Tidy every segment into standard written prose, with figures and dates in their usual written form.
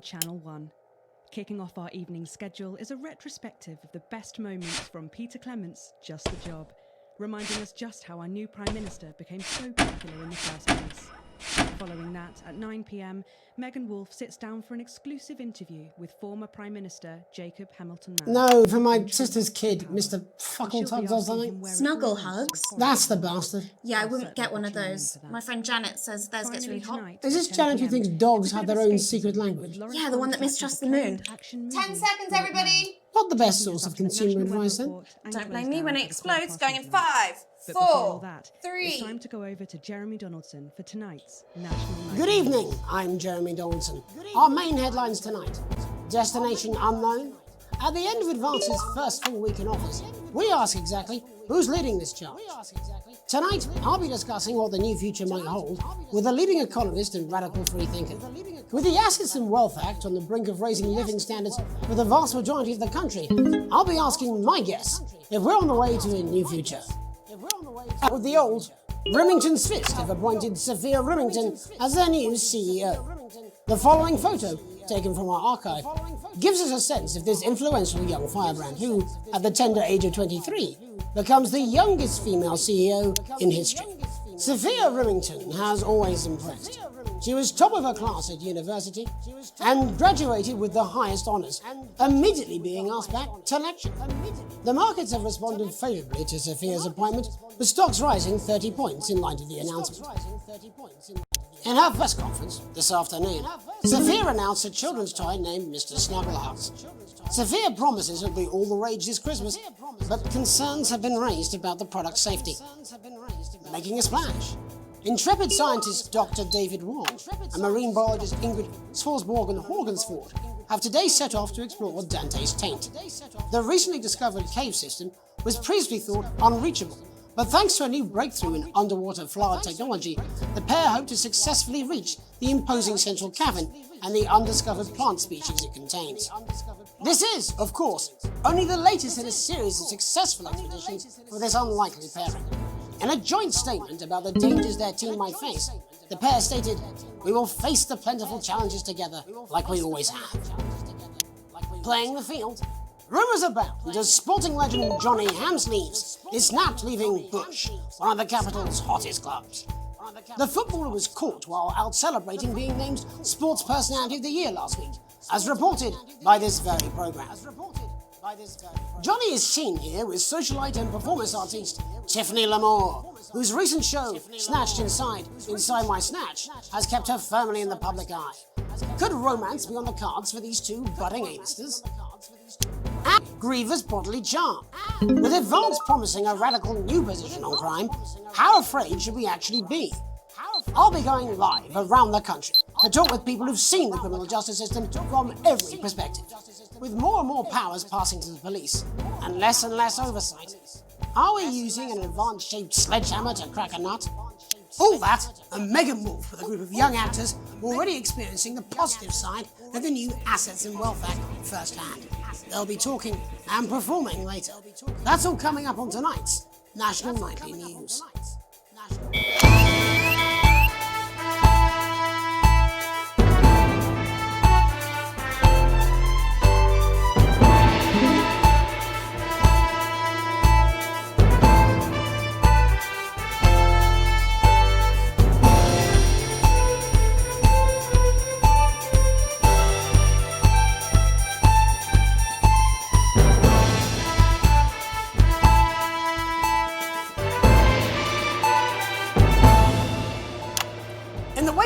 Channel 1. Kicking off our evening schedule is a retrospective of the best moments from Peter Clement's Just the Job, reminding us just how our new Prime Minister became so popular in the first place. Following that, at 9 p.m, Megan Wolfe sits down for an exclusive interview with former Prime Minister Jacob Hamilton-Mann. No, for my sister's kid, Mr. Fuckletugs or something. Snuggle hugs? That's the bastard. Yeah, I wouldn't get one of those. My friend Janet says theirs gets really hot. Is this Janet who thinks dogs have their own secret language? Yeah, the one that mistrusts the moon. 10 seconds, everybody! Not the best source of consumer advice, then. Don't blame me when it explodes. Going in 5, 4, 3. It's time to go over to Jeremy Donaldson for tonight's National Night. Good evening, I'm Jeremy Donaldson. Our main headlines tonight. Destination unknown. At the end of Advance's first full week in office, we ask exactly who's leading this charge. Tonight, I'll be discussing what the new future might hold with a leading economist and radical freethinker. With the Assets and Wealth Act on the brink of raising living standards for the vast majority of the country, I'll be asking my guess if we're on the way to a new future. With the old, Remington's Fist have appointed Sophia Remington as their new CEO. The following photo, taken from our archive, gives us a sense of this influential young firebrand who, at the tender age of 23, becomes the youngest female CEO in history. Sophia Remington has always impressed. She was top of her class at university and graduated with the highest honours, immediately being asked back to lecture. The markets have responded favourably to Sophia's appointment, with stocks rising 30 points in light of the announcement. In her press conference this afternoon, Sophia announced a children's toy named Mr. Snugglehouse. Sophia promises it'll be all the rage this Christmas, but concerns have been raised about the product's safety. Making a splash. Intrepid scientist Dr. David Wong and marine biologist Ingrid Swarsborg-Horgensford have today set off to explore Dante's taint. The recently discovered cave system was previously thought unreachable, but thanks to a new breakthrough in underwater flower technology, the pair hope to successfully reach the imposing central cavern and the undiscovered plant species it contains. This is, of course, only the latest in a series of successful expeditions for this unlikely pairing. In a joint statement about the dangers their team might face, the pair stated, "We will face the plentiful challenges together like we always have." Playing the field, rumours abound as sporting legend Johnny Hamsleeves is snapped leaving Bush, one of the capital's hottest clubs. The footballer was caught while out celebrating being named Sports Personality of the Year last week, as reported by this very programme. Johnny is seen here with socialite and performance artiste Tiffany Lamore, whose recent show, Snatched Inside My Snatch, has kept her firmly in the public eye. Could romance be on the cards for these two budding A-listers? And Grievous bodily charm. With Advance promising a radical new position on crime, how afraid should we actually be? I'll be going live around the country to talk with people who've seen the criminal justice system from every perspective. With more and more powers passing to the police, and less oversight, are we using an Advance-shaped sledgehammer to crack a nut? All that, and Megan Wolfe with a group of young actors already experiencing the positive side of the new Assets and Wealth Act firsthand. They'll be talking and performing later. That's all coming up on tonight's National Nightly News.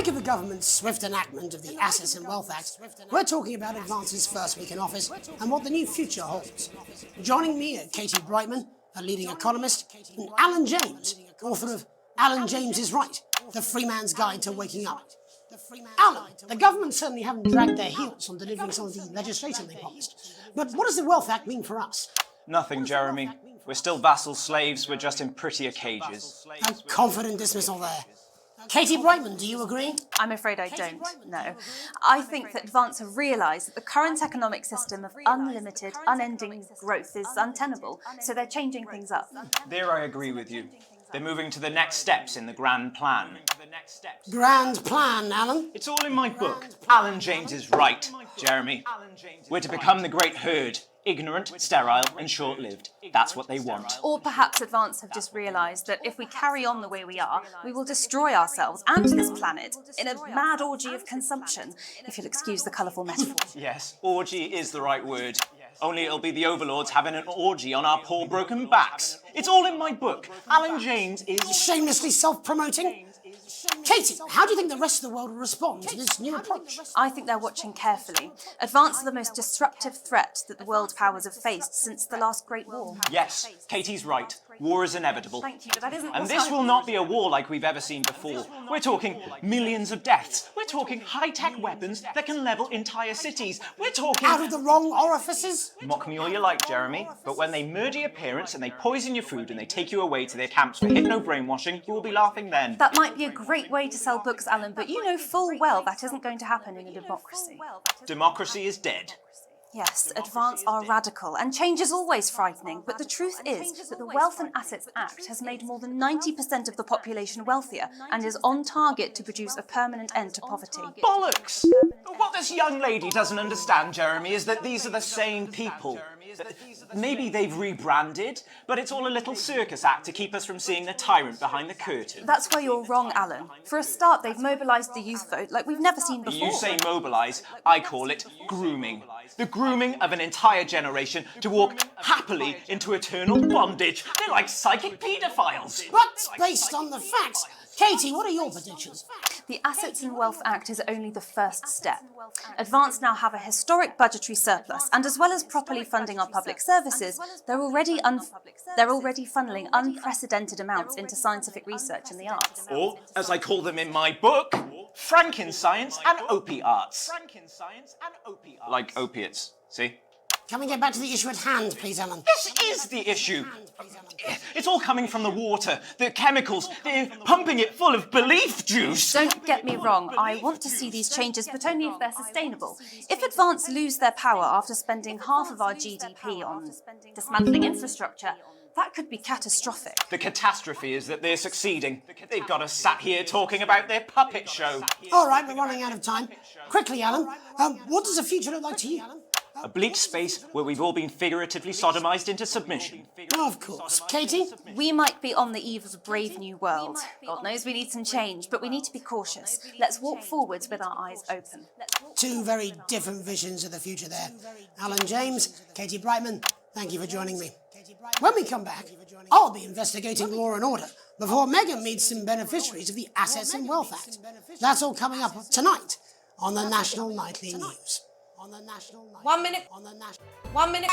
Of the government's swift enactment of the Assets and Wealth Act, we're talking about Advance's first week in office and what the new future holds. Joining me are Katie Brightman, a leading economist, and Alan James, author of Alan James is Right, The Free Man's Guide to Waking Up. Alan, the government certainly haven't dragged their heels on delivering some of the legislation they promised, but what does the Wealth Act mean for us? Nothing, Jeremy. We're still vassal slaves, we're just in prettier cages. A confident dismissal there. Katie Brightman, do you agree? I'm afraid I don't, no. I think that Advance have realised that the current economic system of unlimited, unending growth is untenable, so they're changing things up. There I agree with you. They're moving to the next steps in the grand plan. Grand plan, Alan. It's all in my book. Alan James is right, Jeremy. We're to become the great herd. Ignorant, sterile, and short-lived. That's what they want. Or perhaps Advance have just realised that if we carry on the way we are, we will destroy ourselves and this planet in a mad orgy of consumption, if you'll excuse the colourful metaphor. Yes, orgy is the right word. Only it'll be the overlords having an orgy on our poor broken backs. It's all in my book. Alan James is... Shamelessly self-promoting. Katie, how do you think the rest of the world will respond to this new approach? I think they're watching carefully. Advance are the most disruptive threat that the world powers have faced since the last Great War. Yes, Katie's right. War is inevitable. Thank you, but that isn't And what this I- will not be a war like we've ever seen before. We're talking millions of deaths. We're talking high-tech weapons that can level entire cities. We're talking... Out of the wrong orifices? Mock me all you like, Jeremy, but when they murder your parents and they poison your food and they take you away to their camps for hypno-brainwashing, you will be laughing then. That might be a great way to sell books, Alan, but you know full well that isn't going to happen in a democracy. Democracy is dead. Yes, Advance are radical, and change is always frightening, but the truth is that the Wealth and Assets Act has made more than 90% of the population wealthier and is on target to produce a permanent end to poverty. Bollocks! What this young lady doesn't understand, Jeremy, is that these are the same people. Maybe they've rebranded, but it's all a little circus act to keep us from seeing the tyrant behind the curtain. That's where you're wrong, Alan. For a start, they've mobilised the youth vote like we've never seen before. You say mobilise, I call it grooming. The grooming of an entire generation to walk happily into eternal bondage. They're like psychic paedophiles. But based on the facts, Katie, what are your predictions? The Assets and Wealth Act is only the first step. Advance now have a historic budgetary surplus, and as well as properly funding our public services, they're already funneling unprecedented amounts into scientific research and the arts. Or, as I call them in my book, Frankenscience and opiates. Like opiates, see? Can we get back to the issue at hand, please, Alan? This is the issue. It's all coming from the water, the chemicals. They're pumping it full of belief juice. Don't get me wrong, I want to see these changes, but only if they're sustainable. If Advance lose their power after spending half of our GDP on dismantling infrastructure, that could be catastrophic. The catastrophe is that they're succeeding. They've got us sat here talking about their puppet show. All right, we're running out of time. Quickly, Alan, what does the future look like to you? A bleak space where we've all been figuratively sodomized into submission. Of course. Katie? We might be on the eve of a brave new world. God knows we need some change, but we need to be cautious. Let's walk forwards with our eyes open. Two very different visions of the future there. Alan James, Katie Brightman, thank you for joining me. When we come back, I'll be investigating law and order before Megan meets some beneficiaries of the Assets and Wealth Act. That's all coming up tonight on the National Nightly News. 1 minute. 1 minute.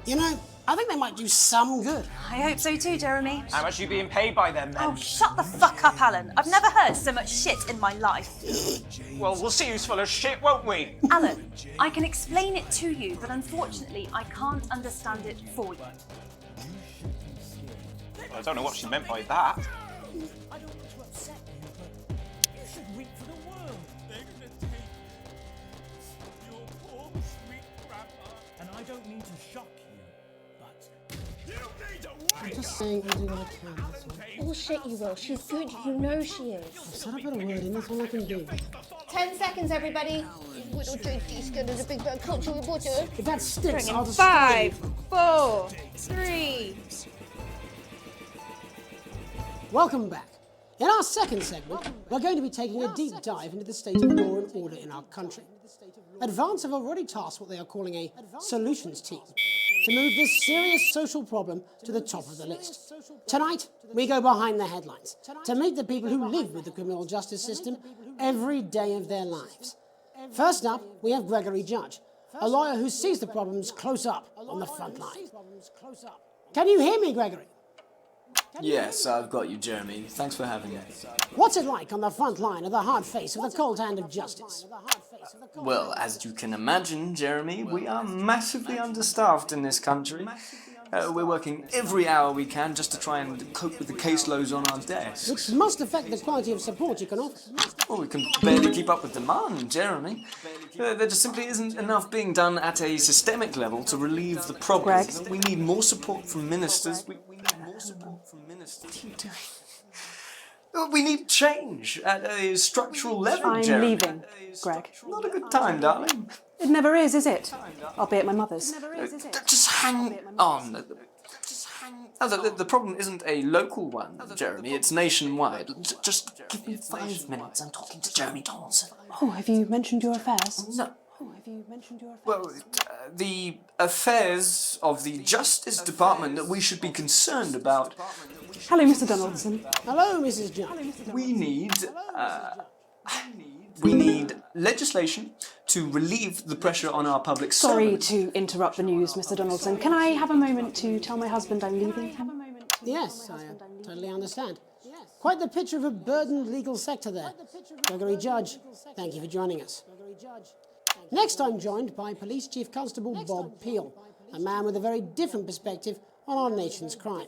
You know, I think they might do some good. I hope so too, Jeremy. How much are you being paid by them, then? Oh, shut the fuck up, Alan. I've never heard so much shit in my life. Well, we'll see who's full of shit, won't we? Alan, I can explain it to you, but unfortunately, I can't understand it for you. Well, I don't know what she meant by that. I don't mean to shock you, but you need to I'm just saying I'll do what I can, that's all. Bullshit, you will. She's good. You know she is. I've said I put a word in, that's all I can do. 10 seconds, everybody. Little Tracy's good as a big bad cultural reporter. If that sticks, I'll just... 5, 4, 3. Welcome back. In our second segment, we're going to be taking a deep dive into the state of law and order in our country. Advance have already tasked what they are calling a solutions team to move this serious social problem to the top of the list. Tonight, we go behind the headlines to meet the people who live with the criminal justice system every day of their lives. First up, we have Gregory Judge, a lawyer who sees the problems close up on the front line. Can you hear me, Gregory? Yes, I've got you, Jeremy. Thanks for having me. What's it like on the front line of the hard face of the cold hand of justice? Well, as you can imagine, Jeremy, we are massively understaffed in this country. We're working every hour we can just to try and cope with the caseloads on our desks. Which must affect the quality of support you can offer. Well, we can barely keep up with demand, Jeremy. There just simply isn't enough being done at a systemic level to relieve the problem. We need more support from ministers. We need more support from ministers. What are you doing? We need change at a structural level, I'm Jeremy. leaving, Greg. Not a good time, darling. It never is it? I'll be at my mother's. Just hang on. Oh, the problem isn't a local one, Jeremy. It's nationwide. Just give me 5 minutes. I'm talking to Jeremy Donaldson. Oh, have you mentioned your affairs? No. Oh, have you mentioned your affairs? Well, the affairs of the Justice Department that we should be concerned about. Hello, Mr. Donaldson. Hello, Mrs. John. We need legislation to relieve the pressure on our public Sorry servants. to interrupt the news, Mr. Donaldson. Can I have a moment to tell my husband I'm leaving him? Yes, I totally understand. Quite the picture of a burdened legal sector there. Gregory Judge, thank you for joining us. Next, I'm joined by Police Chief Constable Bob Peel, a man with a very different perspective on our nation's crime.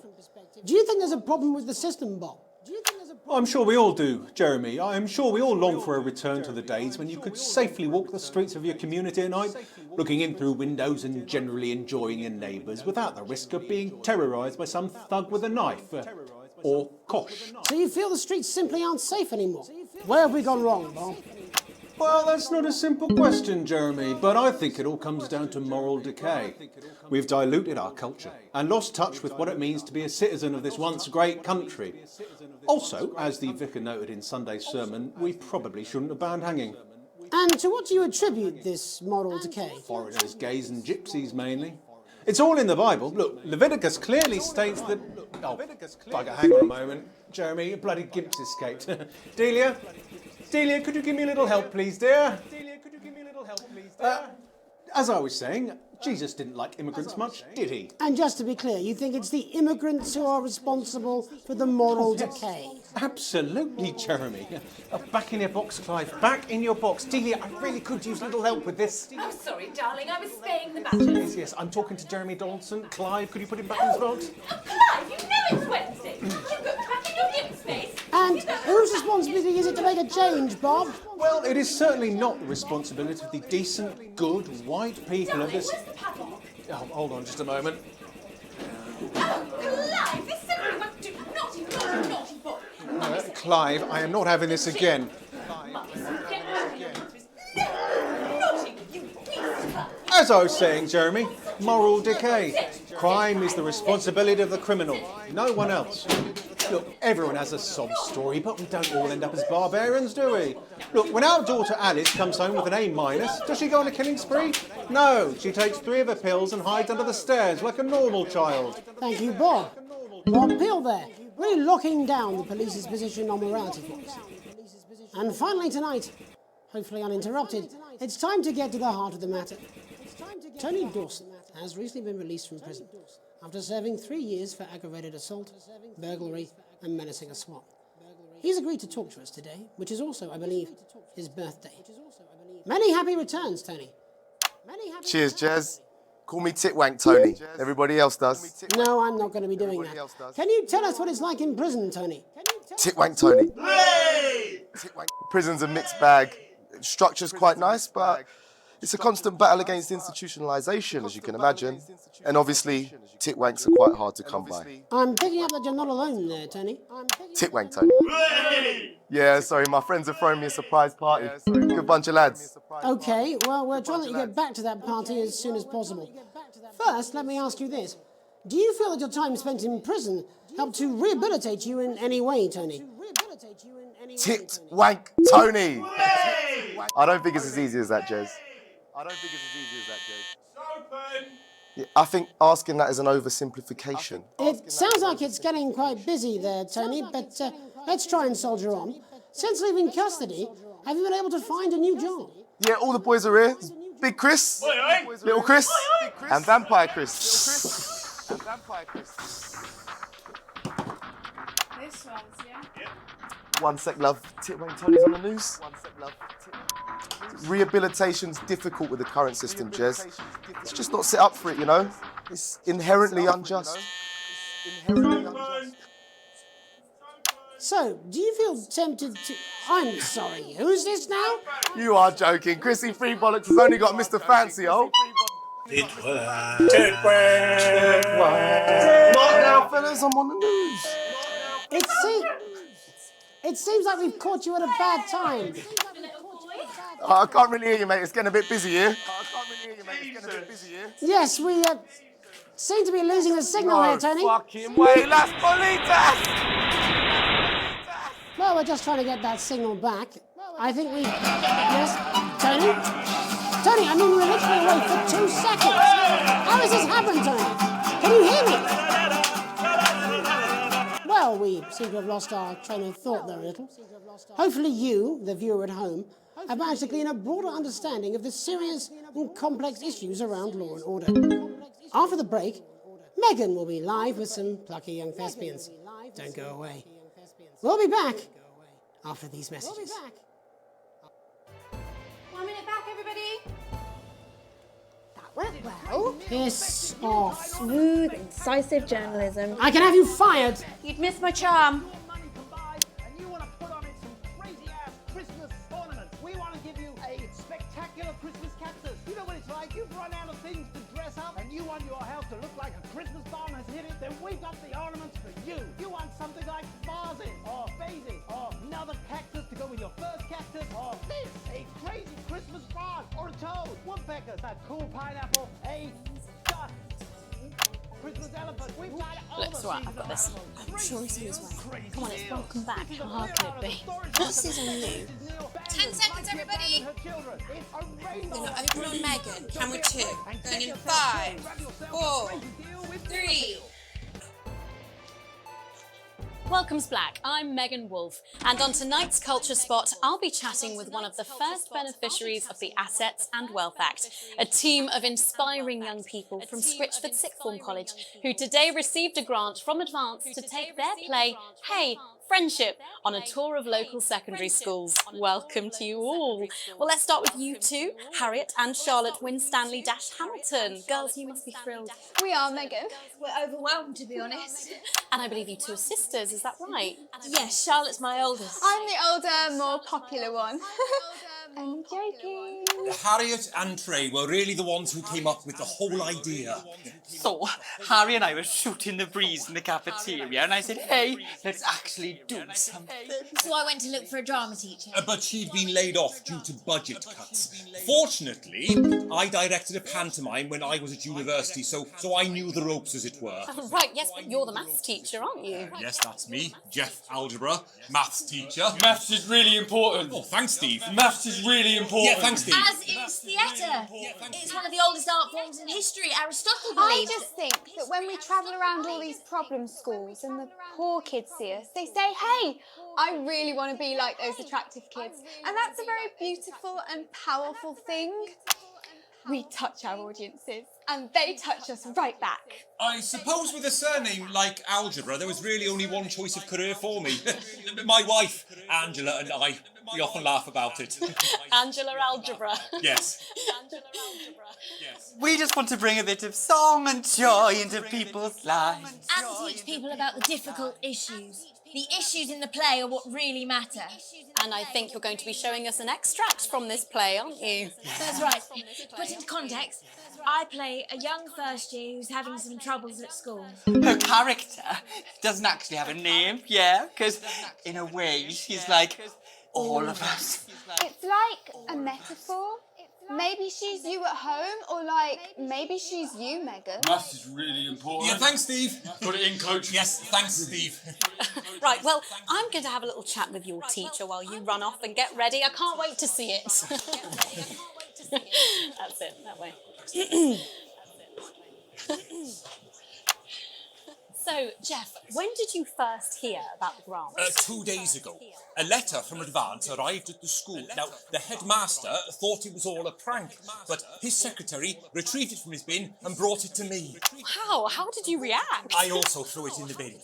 Do you think there's a problem with the system, Bob? I'm sure we all do, Jeremy. I'm sure we all long for a return to the days when you could safely walk the streets of your community at night, looking in through windows and generally enjoying your neighbours without the risk of being terrorised by some thug with a knife. Or kosh. So you feel the streets simply aren't safe anymore? Where have we gone wrong, Bob? Well, that's not a simple question, Jeremy, but I think it all comes down to moral decay. We've diluted our culture and lost touch with what it means to be a citizen of this once great country. Also, as the vicar noted in Sunday's sermon, we probably shouldn't have banned hanging. And to what do you attribute this moral decay? Foreigners, gays and gypsies mainly. It's all in the Bible. Look, Leviticus clearly states that... Oh, bugger, hang on a moment. Jeremy, your bloody gimp's escaped. Delia, could you give me a little help, please, dear? As I was saying, Jesus didn't like immigrants much, did he? And just to be clear, you think it's the immigrants who are responsible for the moral decay? Absolutely, Jeremy. Back in your box, Clive. Back in your box. Delia, I really could use a little help with this. Oh, sorry, darling. I was spaying the badgers. Yes, I'm talking to Jeremy Donaldson. Clive, could you put him back in his box? Oh, Clive, you know it's Wednesday. You've got back in your hip space. And whose responsibility is it to make a change, Bob? Well, it is certainly not the responsibility of the decent, good, white people of this... Where's the padlock? Oh, hold on just a moment. Oh, Clive, this simply won't do. Naughty boy. Clive, I am not having this again. As I was saying, Jeremy, moral decay. Crime is the responsibility of the criminal, no one else. Look, everyone has a sob story, but we don't all end up as barbarians, do we? Look, when our daughter Alice comes home with an A-, does she go on a killing spree? No, she takes 3 of her pills and hides under the stairs like a normal child. Thank you, Bob. Bob Peel there, really locking down the police's position on morality for us. And finally tonight, hopefully uninterrupted, it's time to get to the heart of the matter. Tony Dawson has recently been released from prison after serving 3 years for aggravated assault, burglary and menacing a swap. He's agreed to talk to us today, which is also, I believe, his birthday. Many happy returns, Tony. Cheers, Jez. Call me Titwank Tony. Everybody else does. No, I'm not going to be doing that. Can you tell us what it's like in prison, Tony? Titwank Tony. Prison's a mixed bag. Structure's quite nice, but it's a constant battle against institutionalisation, as you can imagine. And obviously, titwanks are quite hard to come by. I'm picking up that you're not alone there, Tony. Titwank Tony. Yeah, sorry, my friends are throwing me a surprise party. Good bunch of lads. Okay, well, we're trying to get back to that party as soon as possible. First, let me ask you this. Do you feel that your time spent in prison helped to rehabilitate you in any way, Tony? Titwank Tony! I don't think it's as easy as that, Jez. Yeah, I think asking that is an oversimplification. It sounds like it's getting quite busy there, Tony, but let's try and soldier on. Since leaving custody, have you been able to find a new job? Yeah, all the boys are here. Big Chris, Little Chris, and Vampire Chris. This one's, yeah? One sec, love. Titwank Tony's on the news. Rehabilitation's difficult with the current system, Jez. It's just not set up for it, you know? It's inherently unjust. So, do you feel tempted to... I'm sorry, who's this now? You are joking. Chrissy Freebollocks has only got Mr. Fancy, oh. What now, fellas? I'm on the news. It seems like we've caught you at a bad time. Oh, I can't really hear you, mate. It's getting a bit busy here. Yes, we seem to be losing the signal here, Tony. Fucking way, las bolitas! Well, we're just trying to get that signal back. I think we... Yes, Tony? Tony, I mean, we're literally away for 2 seconds. How has this happened, Tony? Can you hear me? Well, we seem to have lost our train of thought there a little. Hopefully you, the viewer at home, have managed to glean a broader understanding of the serious and complex issues around law and order. After the break, Megan will be live with some plucky young thespians. Don't go away. We'll be back after these messages. 1 minute back, everybody. That went well. Piss off. Smooth, incisive journalism. I can have you fired. You'd miss my charm. And you want to put on it some crazy-ass Christmas ornaments. We want to give you a spectacular Christmas cactus. You know what it's like? You've run out of things to dress up, and you want your house to look like a Christmas bomb has hit it. Then we've got the ornaments for you. You want something like vases, or vases, or another cactus to go with your first cactus, or this, a crazy Christmas frog, or a toad, woodpeckers, a cool pineapple, a Christmas elephant. We've got all Look, it's alright, I've got this. I'm sure he's on his way. Come on, it's welcome back. How hard can it be? This is on you. 10 seconds, everybody. We're going to open on Megan. Camera 2. Going in 5, 4, 3. Welcome's Black, I'm Megan Wolfe, and on tonight's Culture Spot, I'll be chatting with one of the first beneficiaries of the Assets and Wealth Act, a team of inspiring young people from Scritchford Sixth Form College, who today received a grant from Advance to take their play, Hey, Friendship, on a tour of local secondary schools. Welcome to you all. Well, let's start with you two, Harriet and Charlotte Winstanley-Hamilton. Girls, you must be thrilled. We are, Megan. We're overwhelmed, to be honest. And I believe you two are sisters, is that right? Yes, Charlotte's my oldest. I'm the older, more popular one. I'm joking. Harriet and Trey were really the ones who came up with the whole idea. So, Harry and I were shooting the breeze in the cafeteria, and I said, hey, let's actually do something. So I went to look for a drama teacher. But she'd been laid off due to budget cuts. Fortunately, I directed a pantomime when I was at university, so I knew the ropes, as it were. Oh, right, yes, but you're the maths teacher, aren't you? Yes, that's me, Jeff Algebra, maths teacher. Maths is really important. Oh, thanks, Steve. Maths is really important. Yeah, thanks, Steve. As is theatre. It's one of the oldest art forms in history. Aristotle believed. I just think that when we travel around all these problem schools and the poor kids see us, they say, hey, I really want to be like those attractive kids. And that's a very beautiful and powerful thing. We touch our audiences and they touch us right back. I suppose with a surname like Algebra, there was really only one choice of career for me. My wife, Angela, and I, we often laugh about it. Angela Algebra. Yes. Angela Algebra. Yes. We just want to bring a bit of song and joy into people's lives. And teach people about the difficult issues. The issues in the play are what really matter. And I think you're going to be showing us an extract from this play, aren't you? That's right. To put into context, I play a young first year who's having some troubles at school. Her character doesn't actually have a name, yeah? Because in a way, she's like all of us. It's like a metaphor. Maybe she's you at home, or like, maybe she's you, Megan. Maths is really important. Yeah, thanks, Steve. Put it in, coach. Yes, thanks, Steve. Right, well, I'm going to have a little chat with your teacher while you run off and get ready. I can't wait to see it. That's it, that way. So, Jeff, when did you first hear about the grant? 2 days ago. A letter from Advance arrived at the school. Now, the headmaster thought it was all a prank, but his secretary retrieved it from his bin and brought it to me. How? How did you react? I also threw it in the bin.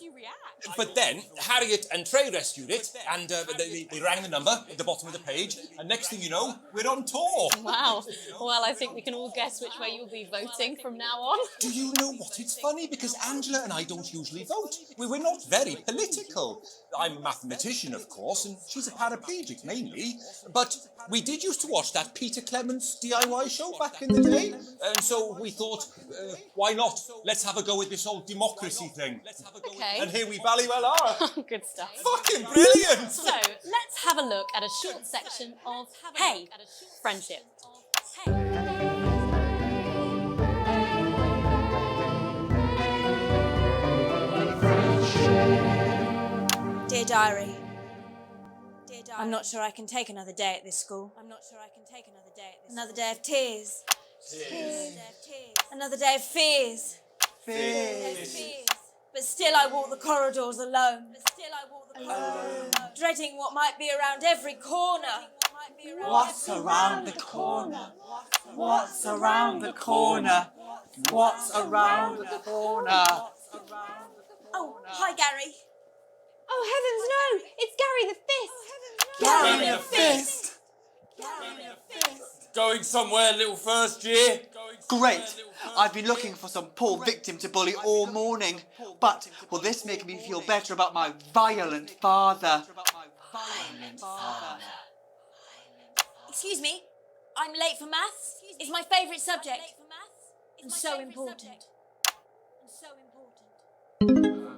But then, Harriet and Trey rescued it, and they rang the number at the bottom of the page, and next thing you know, we're on tour. Wow. Well, I think we can all guess which way you'll be voting from now on. Do you know what? It's funny, because Angela and I don't don't usually vote. We're not very political. I'm a mathematician, of course, and she's a paraplegic mainly. But we did used to watch that Peter Clements DIY show back in the day. And so we thought, why not? Let's have a go with this whole democracy thing. Okay. And here we bally well are. Good stuff. Fucking brilliant! So, let's have a look at a short section of Hey, Friendship. Dear Diary, I'm not sure I can take another day at this school. Another day of tears. Another day of fears. But still I walk the corridors alone. Dreading what might be around every corner. What's around the corner? What's around the corner? What's around the corner? Oh, hi Gary. Oh heavens no! It's Gary the Fist! Gary the Fist! Going somewhere, little first year? Great! I've been looking for some poor victim to bully all morning. But will this make me feel better about my violent father? Excuse me, I'm late for maths. It's my favourite subject. And so important.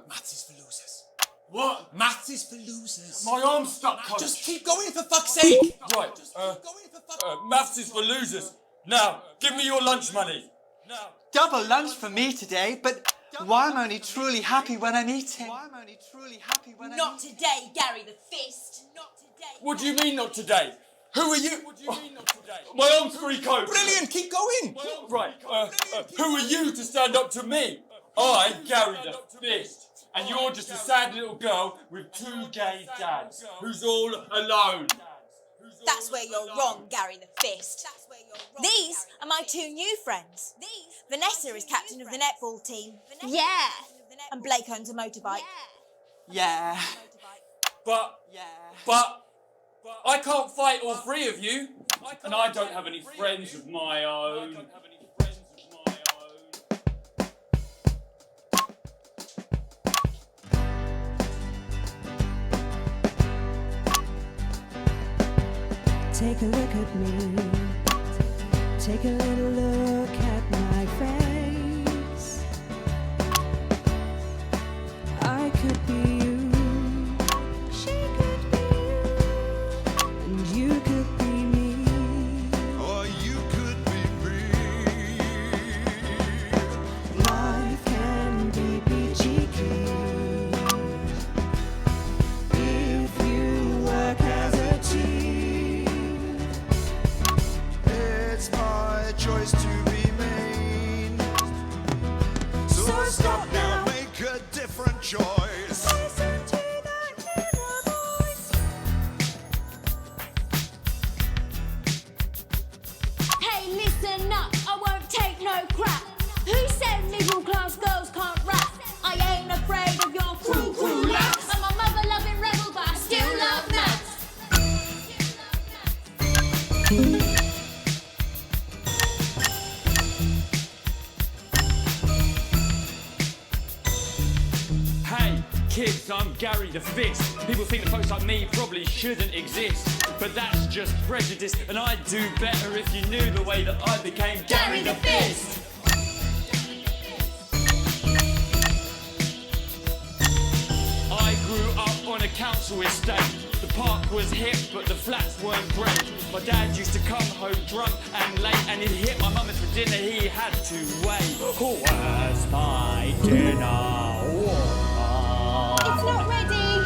Maths is for losers. What? Maths is for losers. My arm's stuck, coach. Just keep going for fuck's sake. Right, maths is for losers. Now, give me your lunch money. Double lunch for me today, but why am I only truly happy when I'm eating? Not today, Gary the Fist. Not today. What do you mean not today? Who are you? What do you mean not today? My arm's free, coach. Brilliant, keep going. Right, who are you to stand up to me? I'm Gary the Fist. And you're just a sad little girl with two gay dads who's all alone. That's where you're wrong, Gary the Fist. These are my two new friends. Vanessa is captain of the netball team. Yeah. And Blake owns a motorbike. Yeah. But I can't fight all three of you. And I don't have any friends of my own. Take a look at me. Take a little look at my face. I could be you. She could be you. And you could be me. Or you could be me. Life can be peachy keen if you work as a team. It's my choice to remain. So stop now, make a different choice. Listen to that inner voice. Hey, listen up, I won't take no crap. Who said middle class girls can't rap? I ain't afraid of your cruel lads. I'm a mother-loving rebel, but I still love maths. Hey, kids, I'm Gary the Fist. People think that folks like me probably shouldn't exist. But that's just prejudice, and I'd do better if you knew the way that I became Gary the Fist. I grew up on a council estate. The park was hip, but the flats weren't great. My dad used to come home drunk and late, and he'd hit my mum, and for dinner he had to wait. Where's my dinner, woman? It's not ready.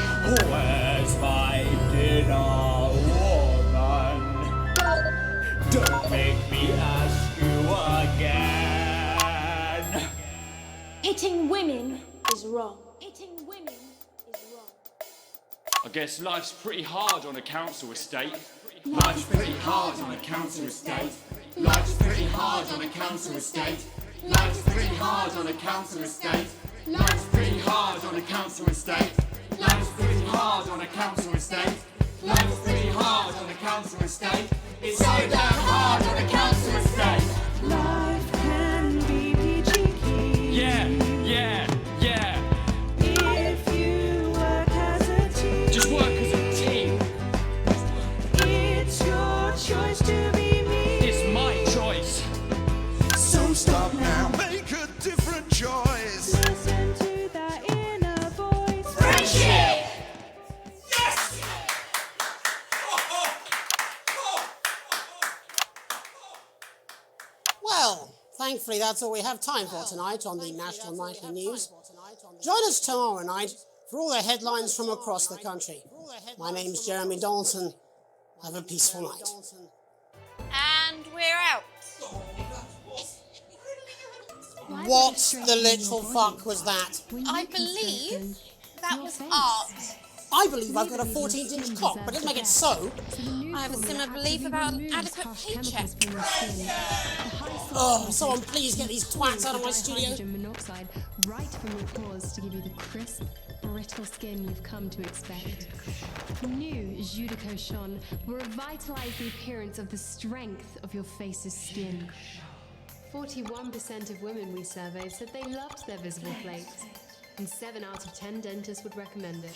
Where's my dinner, woman? Don't make me ask you again. Hitting women is wrong. Hitting women is wrong. I guess life's pretty hard on a council estate. Life's pretty hard on a council estate. Life's pretty hard on a council estate. Life's pretty hard on a council estate. Life's pretty hard on a council estate. Life's pretty hard on a council estate. Life's pretty hard on a council estate. It's so damn hard on a council estate. Life can be peachy keen. Yeah. Thankfully, that's all we have time for tonight on the National Nightly News. Join us tomorrow night for all the headlines from across the country. My name's Jeremy Dalton. Have a peaceful night. And we're out. What the literal fuck was that? I believe that was art. I believe I've got a 14-inch cock, but doesn't make it so. I have a similar belief about an adequate paycheck. Oh, someone please get these twats out of my studio. Monoxide right from your pores to give you the crisp, brittle skin you've come to expect. New Jus de Cochon will revitalize the appearance of the strength of your face's skin. 41% of women we surveyed said they loved their visible flakes, and 7 out of 10 dentists would recommend it.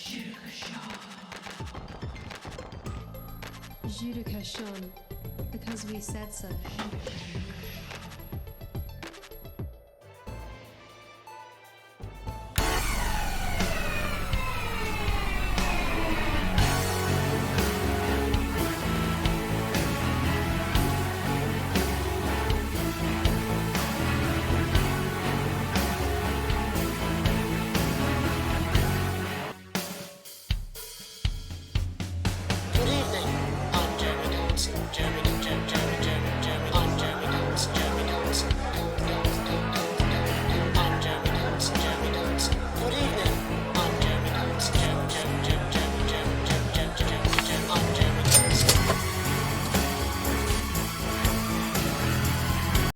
Jus de Cochon, because we said so.